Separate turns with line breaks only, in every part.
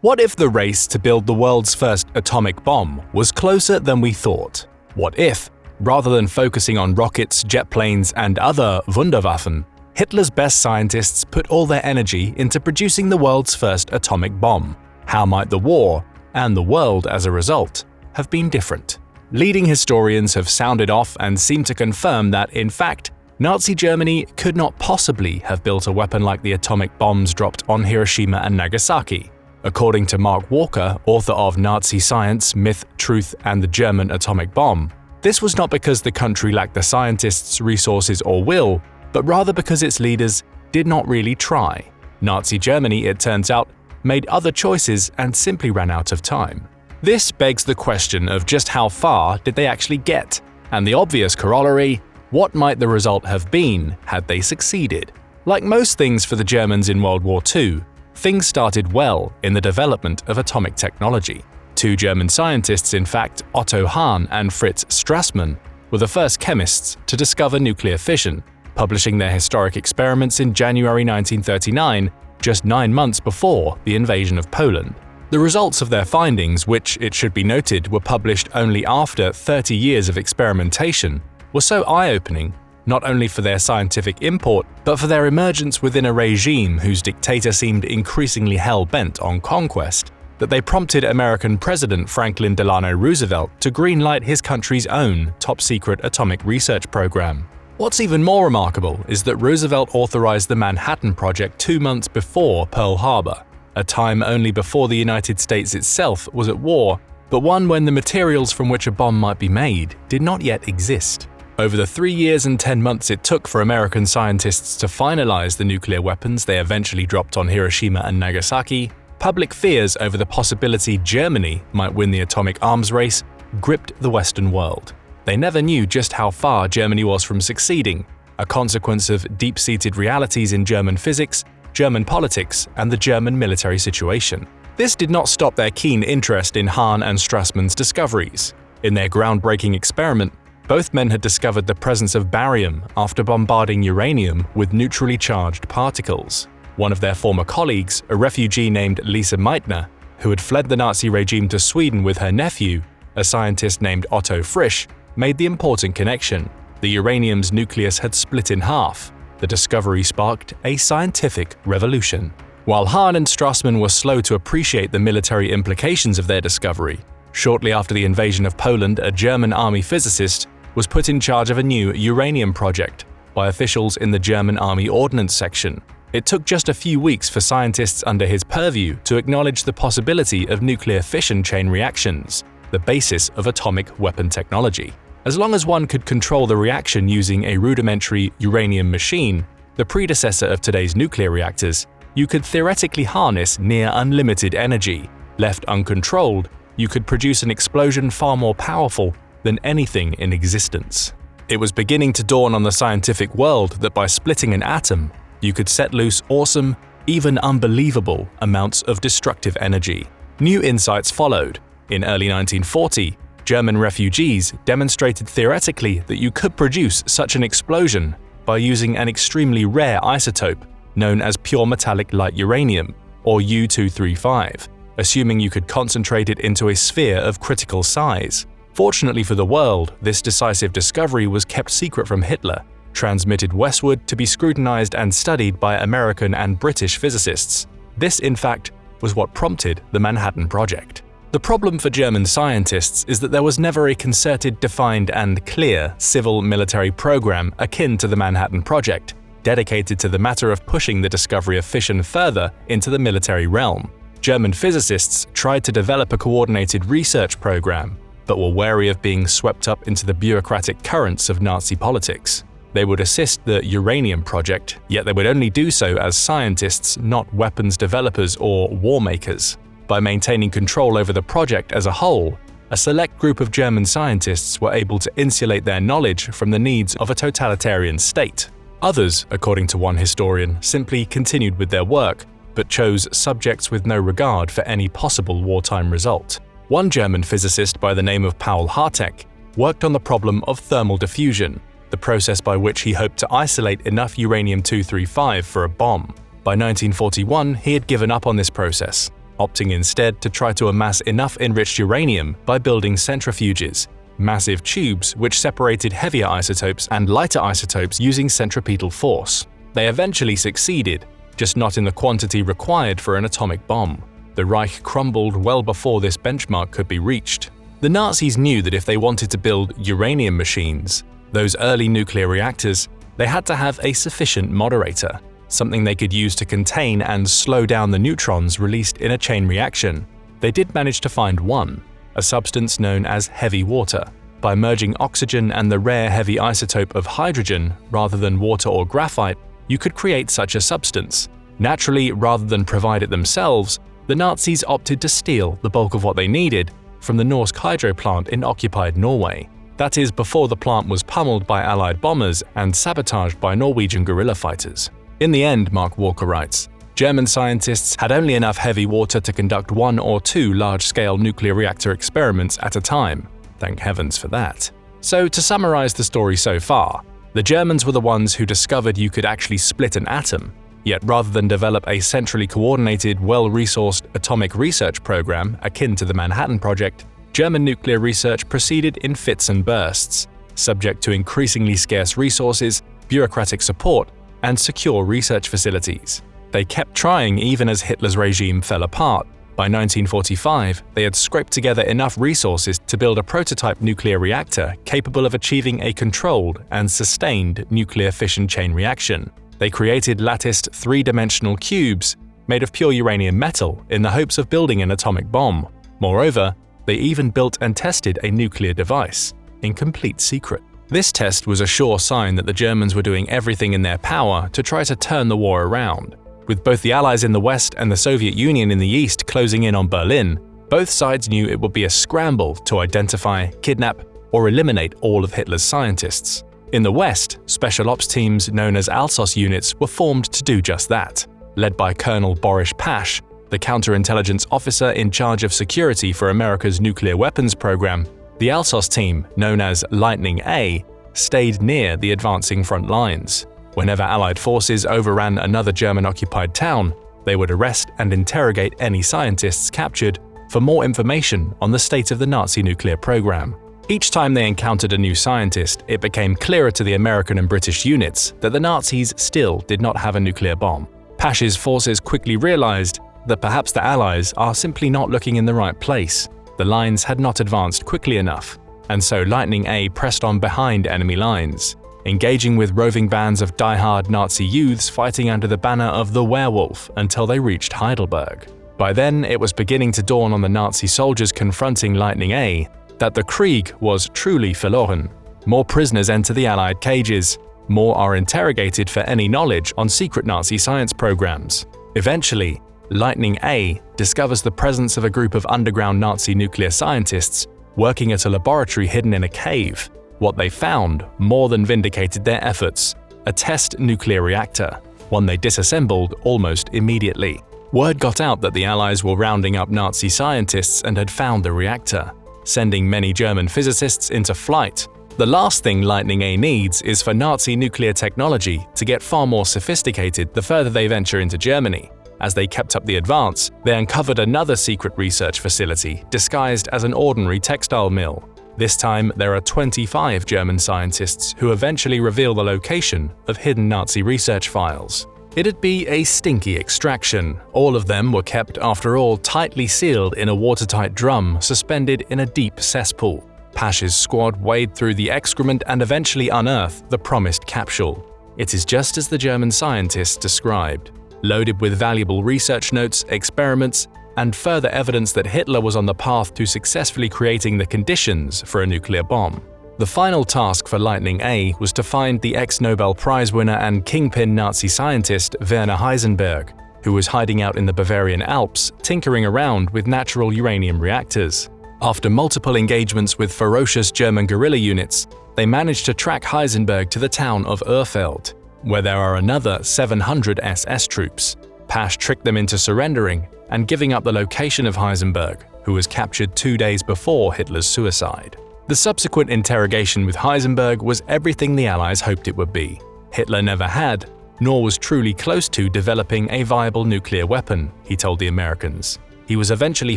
What if the race to build the world's first atomic bomb was closer than we thought? What if, rather than focusing on rockets, jet planes, and other Wunderwaffen, Hitler's best scientists put all their energy into producing the world's first atomic bomb? How might the war, and the world as a result, have been different? Leading historians have sounded off and seem to confirm that, in fact, Nazi Germany could not possibly have built a weapon like the atomic bombs dropped on Hiroshima and Nagasaki. According to Mark Walker, author of Nazi Science, Myth, Truth, and the German Atomic Bomb, this was not because the country lacked the scientists, resources, or will, but rather because its leaders did not really try. Nazi Germany, it turns out, made other choices and simply ran out of time. This begs the question of just how far did they actually get, and the obvious corollary, what might the result have been had they succeeded? Like most things for the Germans in World War II, things started well in the development of atomic technology. Two German scientists, in fact, Otto Hahn and Fritz Strassmann, were the first chemists to discover nuclear fission, publishing their historic experiments in January 1939, just 9 months before the invasion of Poland. The results of their findings, which, it should be noted, were published only after 30 years of experimentation, were so eye-opening, not only for their scientific import, but for their emergence within a regime whose dictator seemed increasingly hell-bent on conquest, that they prompted American President Franklin Delano Roosevelt to greenlight his country's own top-secret atomic research program. What's even more remarkable is that Roosevelt authorized the Manhattan Project 2 months before Pearl Harbor, a time only before the United States itself was at war, but one when the materials from which a bomb might be made did not yet exist. Over the 3 years and 10 months it took for American scientists to finalize the nuclear weapons they eventually dropped on Hiroshima and Nagasaki, public fears over the possibility Germany might win the atomic arms race gripped the Western world. They never knew just how far Germany was from succeeding, a consequence of deep-seated realities in German physics, German politics, and the German military situation. This did not stop their keen interest in Hahn and Strassmann's discoveries. In their groundbreaking experiment, both men had discovered the presence of barium after bombarding uranium with neutrally charged particles. One of their former colleagues, a refugee named Lise Meitner, who had fled the Nazi regime to Sweden with her nephew, a scientist named Otto Frisch, made the important connection. The uranium's nucleus had split in half. The discovery sparked a scientific revolution. While Hahn and Strassmann were slow to appreciate the military implications of their discovery, shortly after the invasion of Poland, a German army physicist was put in charge of a new uranium project by officials in the German Army Ordnance Section. It took just a few weeks for scientists under his purview to acknowledge the possibility of nuclear fission chain reactions, the basis of atomic weapon technology. As long as one could control the reaction using a rudimentary uranium machine, the predecessor of today's nuclear reactors, you could theoretically harness near unlimited energy. Left uncontrolled, you could produce an explosion far more powerful than anything in existence. It was beginning to dawn on the scientific world that by splitting an atom, you could set loose awesome, even unbelievable amounts of destructive energy. New insights followed. In early 1940, German refugees demonstrated theoretically that you could produce such an explosion by using an extremely rare isotope known as pure metallic light uranium, or U-235, assuming you could concentrate it into a sphere of critical size. Fortunately for the world, this decisive discovery was kept secret from Hitler, transmitted westward to be scrutinized and studied by American and British physicists. This, in fact, was what prompted the Manhattan Project. The problem for German scientists is that there was never a concerted, defined, and clear civil-military program akin to the Manhattan Project, dedicated to the matter of pushing the discovery of fission further into the military realm. German physicists tried to develop a coordinated research program, but were wary of being swept up into the bureaucratic currents of Nazi politics. They would assist the uranium project, yet they would only do so as scientists, not weapons developers or war makers. By maintaining control over the project as a whole, a select group of German scientists were able to insulate their knowledge from the needs of a totalitarian state. Others, according to one historian, simply continued with their work, but chose subjects with no regard for any possible wartime result. One German physicist by the name of Paul Hartek worked on the problem of thermal diffusion, the process by which he hoped to isolate enough uranium-235 for a bomb. By 1941, he had given up on this process. opting instead to try to amass enough enriched uranium by building centrifuges, massive tubes which separated heavier isotopes and lighter isotopes using centripetal force. They eventually succeeded, just not in the quantity required for an atomic bomb. The Reich crumbled well before this benchmark could be reached. The Nazis knew that if they wanted to build uranium machines, those early nuclear reactors, they had to have a sufficient moderator, something they could use to contain and slow down the neutrons released in a chain reaction. They did manage to find one, a substance known as heavy water. By merging oxygen and the rare heavy isotope of hydrogen rather than water or graphite, you could create such a substance. Naturally, rather than provide it themselves, the Nazis opted to steal the bulk of what they needed from the Norsk Hydro plant in occupied Norway. That is, before the plant was pummeled by Allied bombers and sabotaged by Norwegian guerrilla fighters. In the end, Mark Walker writes, German scientists had only enough heavy water to conduct 1 or 2 large-scale nuclear reactor experiments at a time. Thank heavens for that. So, to summarize the story so far, the Germans were the ones who discovered you could actually split an atom. Yet rather than develop a centrally coordinated, well-resourced atomic research program akin to the Manhattan Project, German nuclear research proceeded in fits and bursts, subject to increasingly scarce resources, bureaucratic support, and secure research facilities. They kept trying even as Hitler's regime fell apart. By 1945, they had scraped together enough resources to build a prototype nuclear reactor capable of achieving a controlled and sustained nuclear fission chain reaction. They created latticed 3-dimensional cubes made of pure uranium metal in the hopes of building an atomic bomb. Moreover, they even built and tested a nuclear device, in complete secret. This test was a sure sign that the Germans were doing everything in their power to try to turn the war around. With both the Allies in the West and the Soviet Union in the East closing in on Berlin, both sides knew it would be a scramble to identify, kidnap, or eliminate all of Hitler's scientists. In the West, special ops teams known as Alsos units were formed to do just that. Led by Colonel Boris Pash, the counterintelligence officer in charge of security for America's nuclear weapons program, the Alsos team, known as Lightning A, stayed near the advancing front lines. Whenever Allied forces overran another German-occupied town, they would arrest and interrogate any scientists captured for more information on the state of the Nazi nuclear program. Each time they encountered a new scientist, it became clearer to the American and British units that the Nazis still did not have a nuclear bomb. Pash's forces quickly realized that perhaps the Allies are simply not looking in the right place. The lines had not advanced quickly enough, and so Lightning A pressed on behind enemy lines, engaging with roving bands of die-hard Nazi youths fighting under the banner of the Werewolf until they reached Heidelberg. By then, it was beginning to dawn on the Nazi soldiers confronting Lightning A that the Krieg was truly verloren. More prisoners enter the Allied cages. More are interrogated for any knowledge on secret Nazi science programs. Eventually, Lightning A discovers the presence of a group of underground Nazi nuclear scientists working at a laboratory hidden in a cave. What they found more than vindicated their efforts: a test nuclear reactor, one they disassembled almost immediately. Word got out that the Allies were rounding up Nazi scientists and had found the reactor, sending many German physicists into flight. The last thing Lightning A needs is for Nazi nuclear technology to get far more sophisticated the further they venture into Germany. As they kept up the advance, they uncovered another secret research facility disguised as an ordinary textile mill. This time, there are 25 German scientists who eventually reveal the location of hidden Nazi research files. It'd be a stinky extraction. All of them were kept, after all, tightly sealed in a watertight drum suspended in a deep cesspool. Pash's squad wade through the excrement and eventually unearth the promised capsule. It is just as the German scientists described, loaded with valuable research notes, experiments, and further evidence that Hitler was on the path to successfully creating the conditions for a nuclear bomb. The final task for Lightning A was to find the ex-Nobel Prize winner and kingpin Nazi scientist Werner Heisenberg, who was hiding out in the Bavarian Alps, tinkering around with natural uranium reactors. After multiple engagements with ferocious German guerrilla units, they managed to track Heisenberg to the town of Urfeld, where there are another 700 SS troops. Pash tricked them into surrendering and giving up the location of Heisenberg, who was captured 2 days before Hitler's suicide. The subsequent interrogation with Heisenberg was everything the Allies hoped it would be. Hitler never had, nor was truly close to developing a viable nuclear weapon, he told the Americans. He was eventually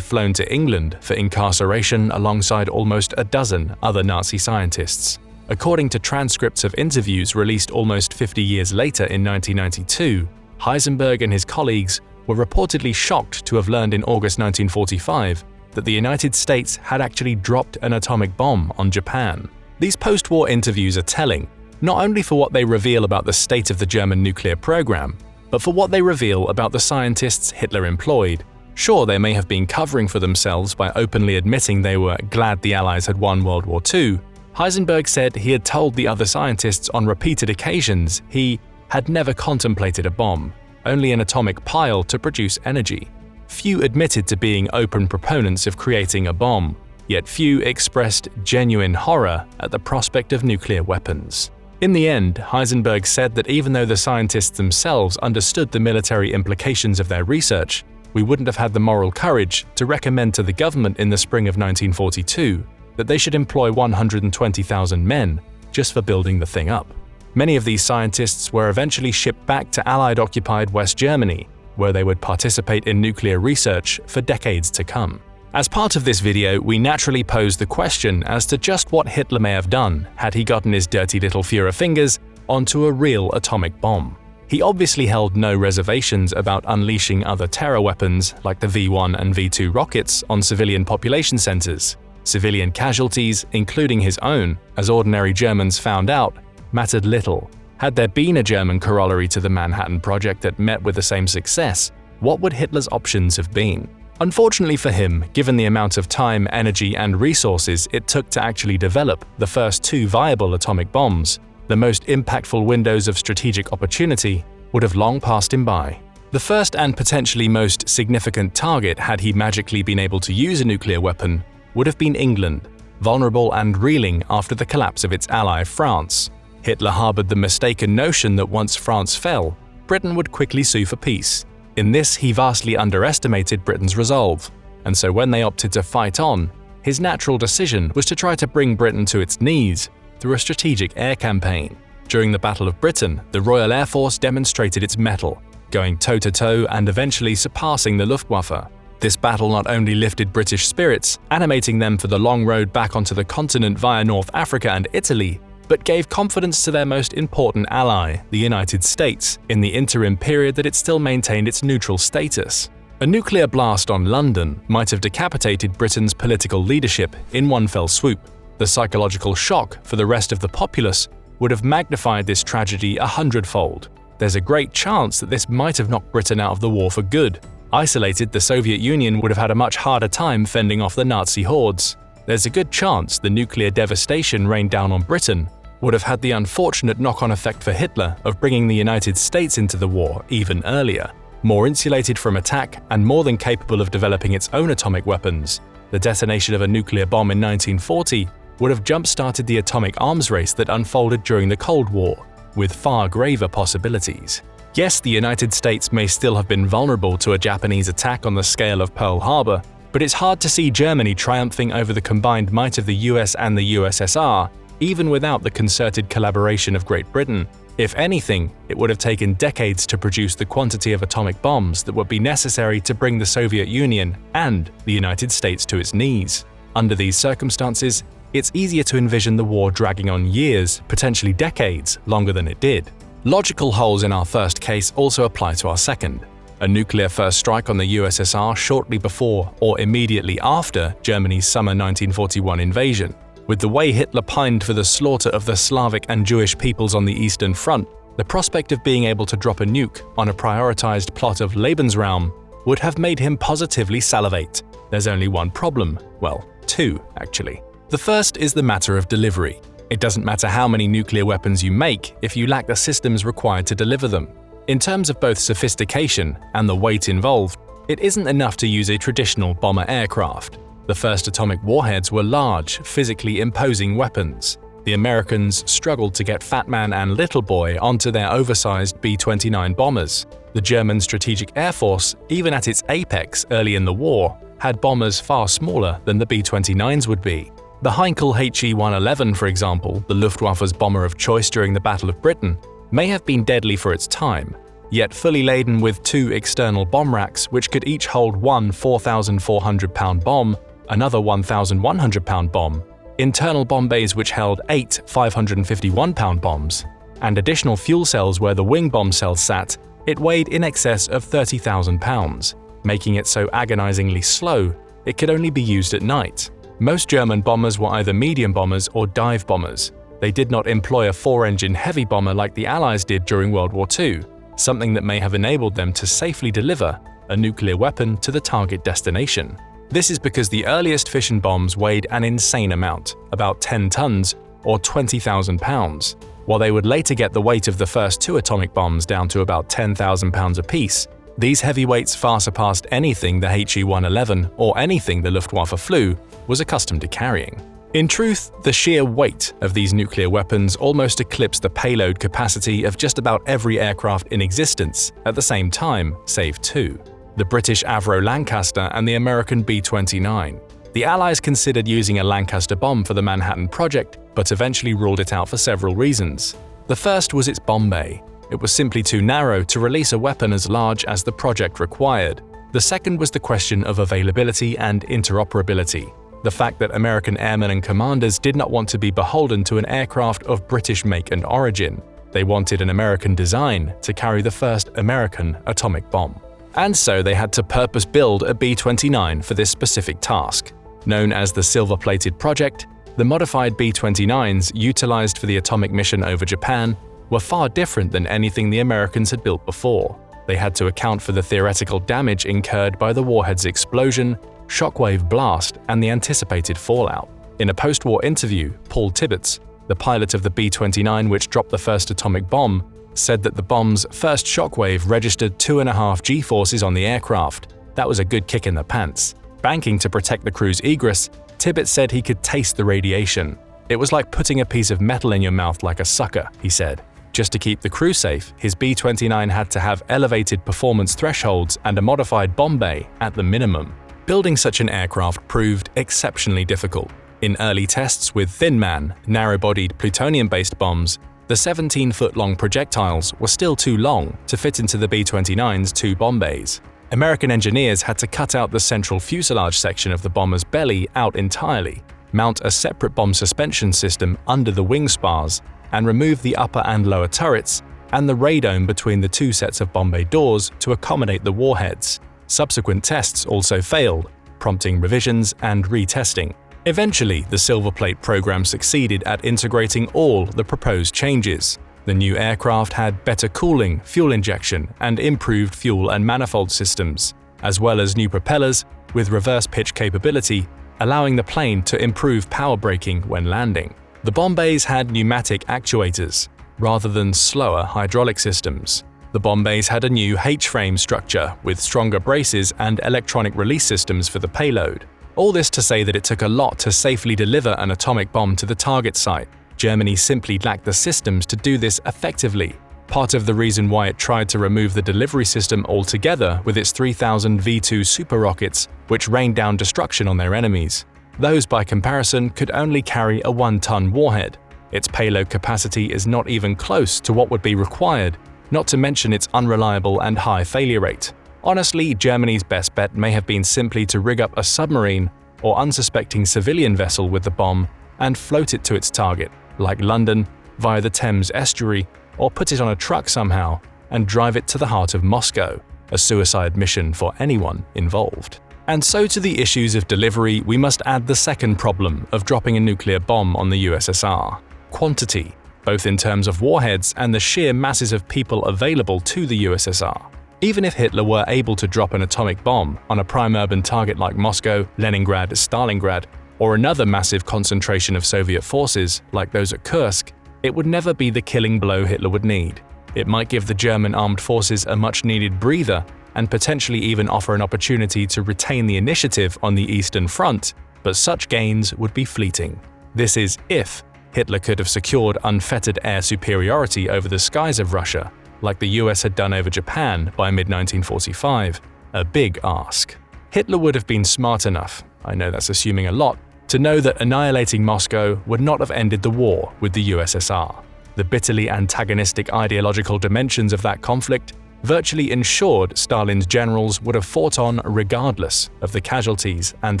flown to England for incarceration alongside almost a dozen other Nazi scientists. According to transcripts of interviews released almost 50 years later in 1992, Heisenberg and his colleagues were reportedly shocked to have learned in August 1945 that the United States had actually dropped an atomic bomb on Japan. These post-war interviews are telling, not only for what they reveal about the state of the German nuclear program, but for what they reveal about the scientists Hitler employed. Sure, they may have been covering for themselves by openly admitting they were glad the Allies had won World War II. Heisenberg said he had told the other scientists on repeated occasions he had never contemplated a bomb, only an atomic pile to produce energy. Few admitted to being open proponents of creating a bomb, yet few expressed genuine horror at the prospect of nuclear weapons. In the end, Heisenberg said that even though the scientists themselves understood the military implications of their research, we wouldn't have had the moral courage to recommend to the government in the spring of 1942 that they should employ 120,000 men just for building the thing up. Many of these scientists were eventually shipped back to Allied-occupied West Germany, where they would participate in nuclear research for decades to come. As part of this video, we naturally pose the question as to just what Hitler may have done had he gotten his dirty little Führer fingers onto a real atomic bomb. He obviously held no reservations about unleashing other terror weapons like the V-1 and V-2 rockets on civilian population centers. Civilian casualties, including his own, as ordinary Germans found out, mattered little. Had there been a German corollary to the Manhattan Project that met with the same success, what would Hitler's options have been? Unfortunately for him, given the amount of time, energy, and resources it took to actually develop the first two viable atomic bombs, the most impactful windows of strategic opportunity would have long passed him by. The first and potentially most significant target had he magically been able to use a nuclear weapon would have been England, vulnerable and reeling after the collapse of its ally France. Hitler harbored the mistaken notion that once France fell, Britain would quickly sue for peace. In this, he vastly underestimated Britain's resolve, and so when they opted to fight on, his natural decision was to try to bring Britain to its knees through a strategic air campaign. During the Battle of Britain, the Royal Air Force demonstrated its mettle, going toe-to-toe and eventually surpassing the Luftwaffe. This battle not only lifted British spirits, animating them for the long road back onto the continent via North Africa and Italy, but gave confidence to their most important ally, the United States, in the interim period that it still maintained its neutral status. A nuclear blast on London might have decapitated Britain's political leadership in one fell swoop. The psychological shock for the rest of the populace would have magnified this tragedy 100-fold. There's a great chance that this might have knocked Britain out of the war for good. Isolated, the Soviet Union would have had a much harder time fending off the Nazi hordes. There's a good chance the nuclear devastation rained down on Britain would have had the unfortunate knock-on effect for Hitler of bringing the United States into the war even earlier. More insulated from attack and more than capable of developing its own atomic weapons, the detonation of a nuclear bomb in 1940 would have jump-started the atomic arms race that unfolded during the Cold War, with far graver possibilities. Yes, the United States may still have been vulnerable to a Japanese attack on the scale of Pearl Harbor, but it's hard to see Germany triumphing over the combined might of the US and the USSR, even without the concerted collaboration of Great Britain. If anything, it would have taken decades to produce the quantity of atomic bombs that would be necessary to bring the Soviet Union and the United States to its knees. Under these circumstances, it's easier to envision the war dragging on years, potentially decades, longer than it did. Logical holes in our first case also apply to our second. A nuclear first strike on the USSR shortly before or immediately after Germany's summer 1941 invasion. With the way Hitler pined for the slaughter of the Slavic and Jewish peoples on the Eastern Front, the prospect of being able to drop a nuke on a prioritized plot of Lebensraum would have made him positively salivate. There's only one problem. Well, two, actually. The first is the matter of delivery. It doesn't matter how many nuclear weapons you make if you lack the systems required to deliver them. In terms of both sophistication and the weight involved, it isn't enough to use a traditional bomber aircraft. The first atomic warheads were large, physically imposing weapons. The Americans struggled to get Fat Man and Little Boy onto their oversized B-29 bombers. The German Strategic Air Force, even at its apex early in the war, had bombers far smaller than the B-29s would be. The Heinkel HE-111, for example, the Luftwaffe's bomber of choice during the Battle of Britain, may have been deadly for its time, yet fully laden with 2 external bomb racks which could each hold one 4,400-pound bomb, another 1,100-pound bomb, internal bomb bays which held 8 551-pound bombs, and additional fuel cells where the wing bomb cells sat, it weighed in excess of 30,000 pounds, making it so agonizingly slow it could only be used at night. Most German bombers were either medium bombers or dive bombers. They did not employ a 4-engine heavy bomber like the Allies did during World War II, something that may have enabled them to safely deliver a nuclear weapon to the target destination. This is because the earliest fission bombs weighed an insane amount, about 10 tons or 20,000 pounds, while they would later get the weight of the first 2 atomic bombs down to about 10,000 pounds apiece. These heavyweights far surpassed anything the He-111 or anything the Luftwaffe flew was accustomed to carrying. In truth, the sheer weight of these nuclear weapons almost eclipsed the payload capacity of just about every aircraft in existence at the same time, save 2: the British Avro Lancaster and the American B-29. The Allies considered using a Lancaster bomb for the Manhattan Project, but eventually ruled it out for several reasons. The first was its bomb bay. It was simply too narrow to release a weapon as large as the project required. The second was the question of availability and interoperability. The fact that American airmen and commanders did not want to be beholden to an aircraft of British make and origin. They wanted an American design to carry the first American atomic bomb. And so they had to purpose-build a B-29 for this specific task. Known as the Silver-Plated Project, the modified B-29s utilized for the atomic mission over Japan were far different than anything the Americans had built before. They had to account for the theoretical damage incurred by the warhead's explosion, shockwave blast, and the anticipated fallout. In a post-war interview, Paul Tibbets, the pilot of the B-29 which dropped the first atomic bomb, said that the bomb's first shockwave registered 2.5 G-forces on the aircraft. That was a good kick in the pants. Banking to protect the crew's egress, Tibbets said he could taste the radiation. It was like putting a piece of metal in your mouth like a sucker, he said. Just to keep the crew safe, his B-29 had to have elevated performance thresholds and a modified bomb bay at the minimum. Building such an aircraft proved exceptionally difficult. In early tests with Thin Man, narrow-bodied plutonium-based bombs, the 17-foot-long projectiles were still too long to fit into the B-29's 2 bomb bays. American engineers had to cut out the central fuselage section of the bomber's belly out entirely, mount a separate bomb suspension system under the wing spars, and remove the upper and lower turrets and the radome between the 2 sets of bomb bay doors to accommodate the warheads. Subsequent tests also failed, prompting revisions and retesting. Eventually, the Silver Plate program succeeded at integrating all the proposed changes. The new aircraft had better cooling, fuel injection, and improved fuel and manifold systems, as well as new propellers with reverse pitch capability, allowing the plane to improve power braking when landing. The bomb bays had pneumatic actuators, rather than slower hydraulic systems. The bomb bays had a new H-frame structure with stronger braces and electronic release systems for the payload. All this to say that it took a lot to safely deliver an atomic bomb to the target site. Germany simply lacked the systems to do this effectively, part of the reason why it tried to remove the delivery system altogether with its 3000 V2 super rockets, which rained down destruction on their enemies. Those, by comparison, could only carry a 1-ton warhead. Its payload capacity is not even close to what would be required, not to mention its unreliable and high failure rate. Honestly, Germany's best bet may have been simply to rig up a submarine or unsuspecting civilian vessel with the bomb and float it to its target, like London, via the Thames estuary, or put it on a truck somehow and drive it to the heart of Moscow, a suicide mission for anyone involved. And so to the issues of delivery, we must add the second problem of dropping a nuclear bomb on the USSR: quantity, both in terms of warheads and the sheer masses of people available to the USSR. Even if Hitler were able to drop an atomic bomb on a prime urban target like Moscow, Leningrad, Stalingrad, or another massive concentration of Soviet forces like those at Kursk, it would never be the killing blow Hitler would need. It might give the German armed forces a much-needed breather and potentially even offer an opportunity to retain the initiative on the Eastern Front, but such gains would be fleeting. This is if Hitler could have secured unfettered air superiority over the skies of Russia, like the US had done over Japan by mid-1945, a big ask. Hitler would have been smart enough, I know that's assuming a lot, to know that annihilating Moscow would not have ended the war with the USSR. The bitterly antagonistic ideological dimensions of that conflict virtually ensured Stalin's generals would have fought on regardless of the casualties and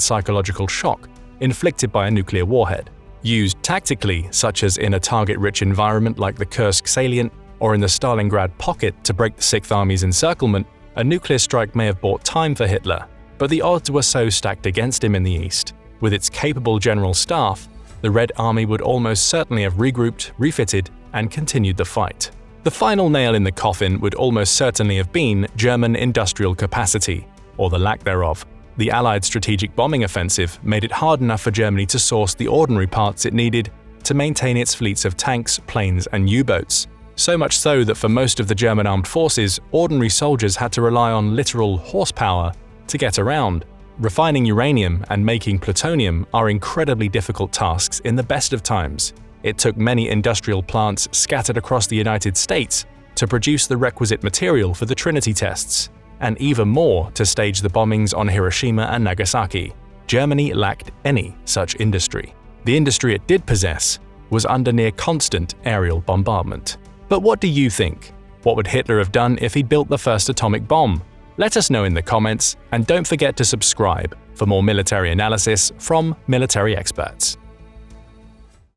psychological shock inflicted by a nuclear warhead. Used tactically, such as in a target-rich environment like the Kursk salient or in the Stalingrad pocket to break the Sixth Army's encirclement, a nuclear strike may have bought time for Hitler, but the odds were so stacked against him in the East. With its capable general staff, the Red Army would almost certainly have regrouped, refitted, and continued the fight. The final nail in the coffin would almost certainly have been German industrial capacity, or the lack thereof. The Allied strategic bombing offensive made it hard enough for Germany to source the ordinary parts it needed to maintain its fleets of tanks, planes, and U-boats. So much so that for most of the German armed forces, ordinary soldiers had to rely on literal horsepower to get around. Refining uranium and making plutonium are incredibly difficult tasks in the best of times. It took many industrial plants scattered across the United States to produce the requisite material for the Trinity tests, and even more to stage the bombings on Hiroshima and Nagasaki. Germany lacked any such industry. The industry it did possess was under near constant aerial bombardment. But what do you think? What would Hitler have done if he'd built the first atomic bomb? Let us know in the comments, and don't forget to subscribe for more military analysis from military experts.